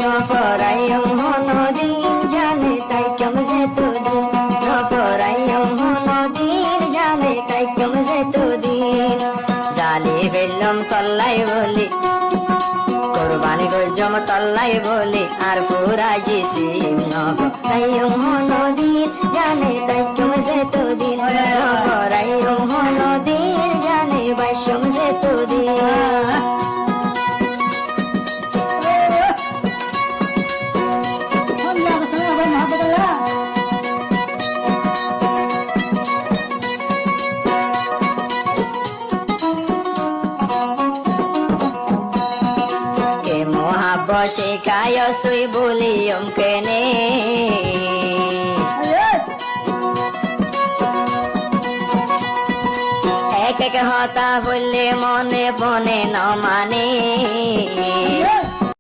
নফরাইয়ম হনদিন জানে তাই কেম যে তুদিন নফরাইয়ম হনদিন জানে তাই কেম যে তুদিন জালি বেলম তল্লাই বলি কোরবানি গজম তল্লাই বলি আর ফুরাজি সিম নফরাইয়ম হনদিন জানে তাই কেম যে তুদিন নফরাইয়ম হনদিন জানে বাইশম যে তুদিন বসে কায়স তুই বলিয়ম কেনে এক এক হতা বললে মনে বনে ন মানে